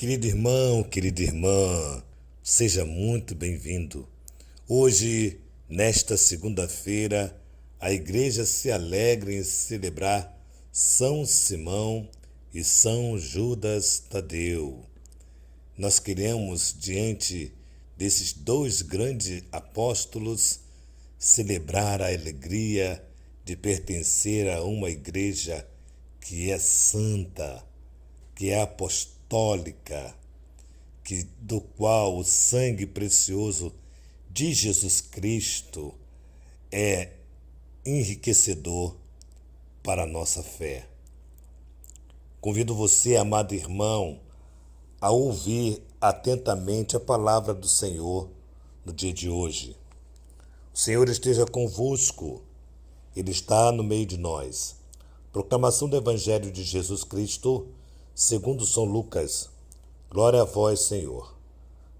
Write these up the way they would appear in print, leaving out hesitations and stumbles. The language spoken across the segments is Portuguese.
Querido irmão, querida irmã, seja muito bem-vindo. Hoje, nesta segunda-feira, a igreja se alegra em celebrar São Simão e São Judas Tadeu. Nós queremos, diante desses dois grandes apóstolos, celebrar a alegria de pertencer a uma igreja que é santa, que é apostólica, do qual o sangue precioso de Jesus Cristo é enriquecedor para a nossa fé. Convido você, amado irmão, a ouvir atentamente a palavra do Senhor no dia de hoje. O Senhor esteja convosco, Ele está no meio de nós. Proclamação do Evangelho de Jesus Cristo, segundo São Lucas. Glória a vós, Senhor.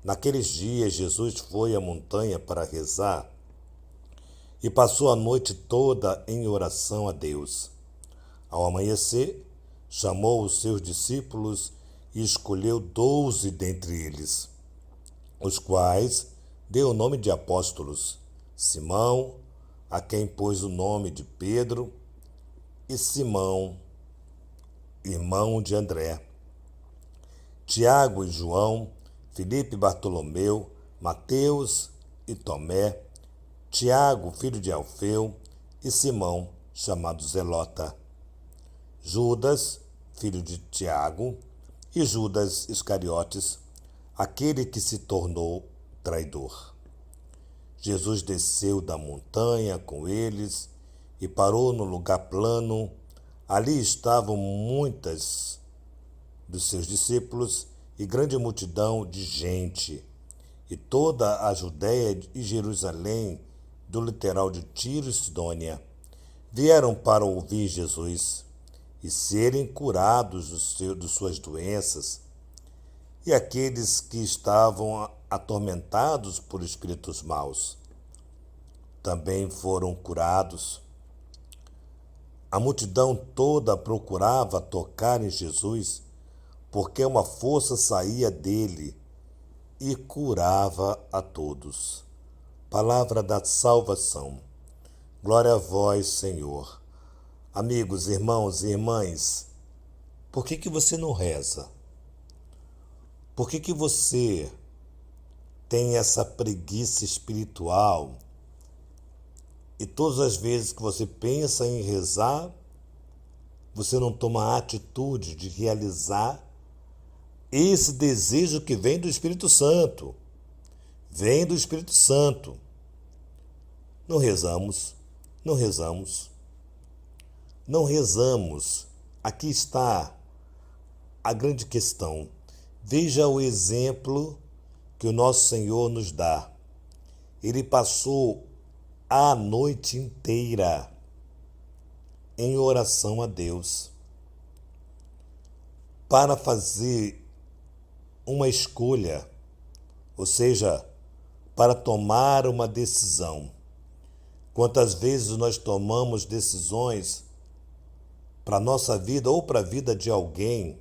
Naqueles dias, Jesus foi à montanha para rezar e passou a noite toda em oração a Deus. Ao amanhecer, chamou os seus discípulos e escolheu 12 dentre eles, os quais deu o nome de apóstolos: Simão, a quem pôs o nome de Pedro, e Simão, irmão de André, Tiago e João, Filipe e Bartolomeu, Mateus e Tomé, Tiago, filho de Alfeu, e Simão, chamado Zelota, Judas, filho de Tiago, e Judas Iscariotes, aquele que se tornou traidor. Jesus desceu da montanha com eles e parou no lugar plano. Ali estavam muitas dos seus discípulos e grande multidão de gente, e toda a Judéia e Jerusalém, do litoral de Tiro e Sidônia, vieram para ouvir Jesus e serem curados de suas doenças. E aqueles que estavam atormentados por espíritos maus também foram curados. A multidão toda procurava tocar em Jesus, porque uma força saía dele e curava a todos. Palavra da salvação. Glória a vós, Senhor. Amigos, irmãos e irmãs, por que você não reza? Por que você tem essa preguiça espiritual e todas as vezes que você pensa em rezar, você não toma a atitude de realizar esse desejo que vem do Espírito Santo? Vem do Espírito Santo. Não rezamos, não rezamos, não rezamos. Aqui está a grande questão. Veja o exemplo que o nosso Senhor nos dá. Ele passou a noite inteira em oração a Deus para fazer uma escolha, ou seja, para tomar uma decisão. Quantas vezes nós tomamos decisões para a nossa vida ou para a vida de alguém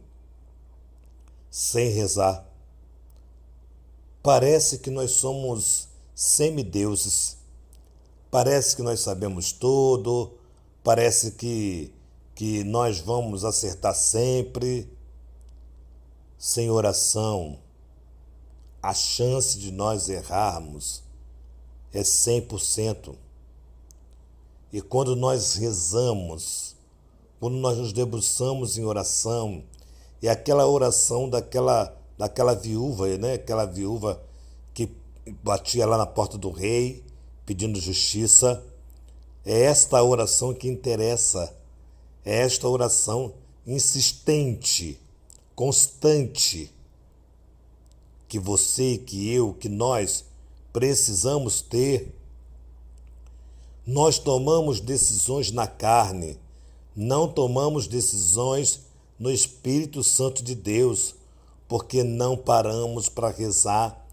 sem rezar? Parece que nós somos semideuses, parece que nós sabemos tudo, parece que nós vamos acertar sempre. Sem oração, a chance de nós errarmos é 100%. E quando nós rezamos, quando nós nos debruçamos em oração, é aquela oração daquela viúva, né? Aquela viúva que batia lá na porta do rei, pedindo justiça. É esta oração que interessa, é esta oração insistente, constante, que você, que eu, que nós precisamos ter. Nós tomamos decisões na carne, não tomamos decisões no Espírito Santo de Deus, porque não paramos para rezar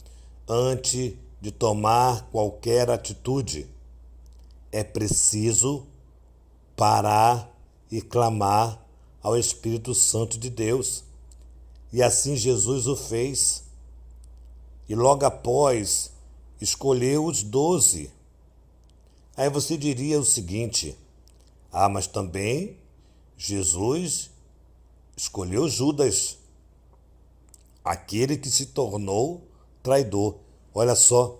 antes de tomar qualquer atitude. É preciso parar e clamar ao Espírito Santo de Deus. E assim Jesus o fez. E logo após, escolheu os 12. Aí você diria o seguinte: ah, mas também Jesus escolheu Judas, aquele que se tornou traidor. Olha só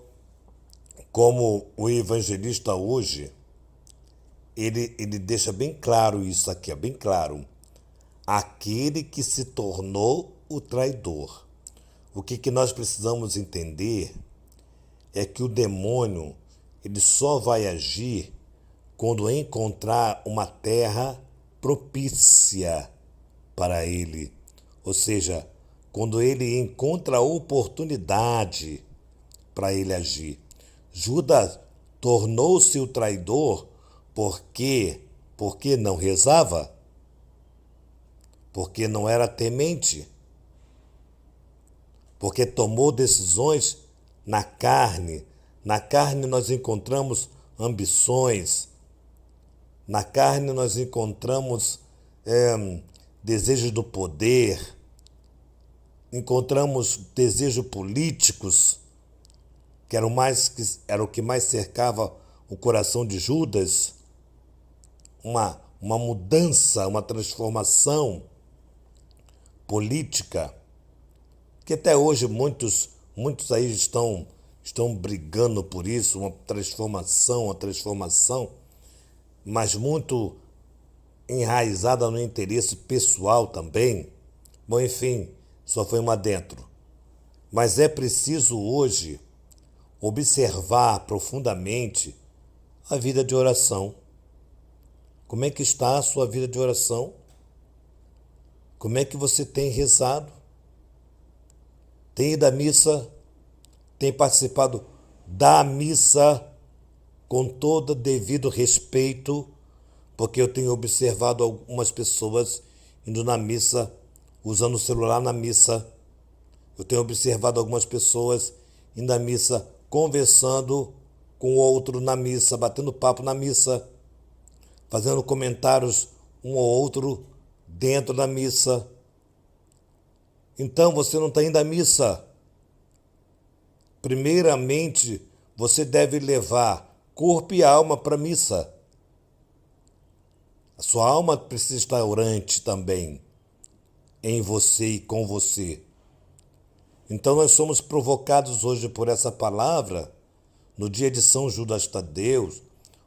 como o evangelista hoje, ele deixa bem claro isso aqui, bem claro. Aquele que se tornou o traidor. O que nós precisamos entender é que o demônio, ele só vai agir quando encontrar uma terra propícia para ele. Ou seja, quando ele encontra a oportunidade para ele agir. Judas tornou-se o traidor porque não rezava, porque não era temente, porque tomou decisões na carne. Na carne nós encontramos ambições, na carne nós encontramos desejos do poder, encontramos desejos políticos, que era o que mais cercava o coração de Judas. Uma mudança, uma transformação política, que até hoje muitos aí estão brigando por isso, uma transformação, mas muito enraizada no interesse pessoal também. Bom, enfim, só foi um adentro. Mas é preciso hoje observar profundamente a vida de oração. Como é que está a sua vida de oração? Como é que você tem rezado? Tem ido à missa? Tem participado da missa com todo devido respeito? Porque eu tenho observado algumas pessoas indo na missa, usando o celular na missa. Eu tenho observado algumas pessoas indo à missa, conversando com o outro na missa, batendo papo na missa, fazendo comentários um ou outro dentro da missa. Então você não está indo à missa. Primeiramente, você deve levar corpo e alma para a missa. A sua alma precisa estar orante também, em você e com você. Então nós somos provocados hoje por essa palavra, no dia de São Judas Tadeu,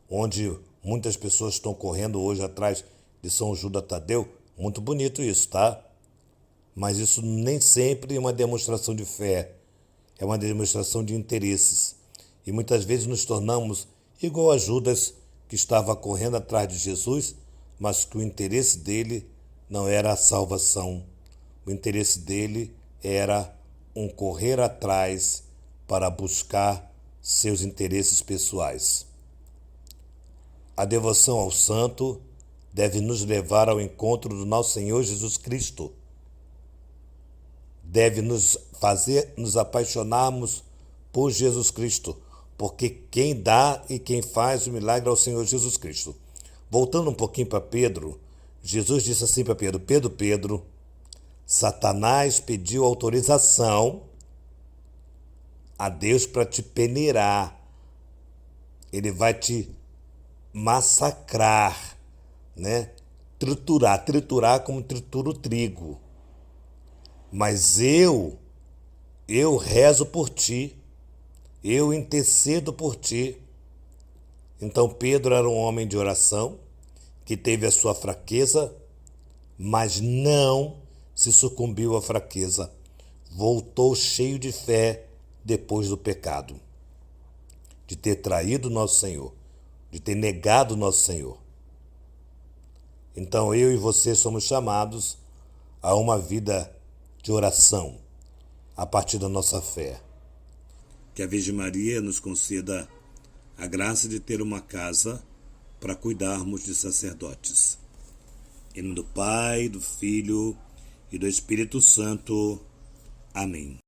onde muitas pessoas estão correndo hoje atrás de São Judas Tadeu. Muito bonito isso, tá? Mas isso nem sempre é uma demonstração de fé, é uma demonstração de interesses. E muitas vezes nos tornamos igual a Judas, que estava correndo atrás de Jesus, mas que o interesse dele não era a salvação. O interesse dele era um correr atrás para buscar seus interesses pessoais. A devoção ao santo deve nos levar ao encontro do nosso Senhor Jesus Cristo. Deve nos fazer nos apaixonarmos por Jesus Cristo, porque quem dá e quem faz o milagre é o Senhor Jesus Cristo. Voltando um pouquinho para Pedro, Jesus disse assim para Pedro: Pedro, Satanás pediu autorização a Deus para te peneirar. Ele vai te massacrar, né? Triturar como tritura o trigo. Mas eu rezo por ti, eu intercedo por ti. Então Pedro era um homem de oração, que teve a sua fraqueza, mas não se sucumbiu à fraqueza. Voltou cheio de fé depois do pecado, de ter traído nosso Senhor, de ter negado nosso Senhor. Então eu e você somos chamados a uma vida de oração, a partir da nossa fé. Que a Virgem Maria nos conceda a graça de ter uma casa para cuidarmos de sacerdotes. Em nome do Pai, do Filho e do Espírito Santo. Amém.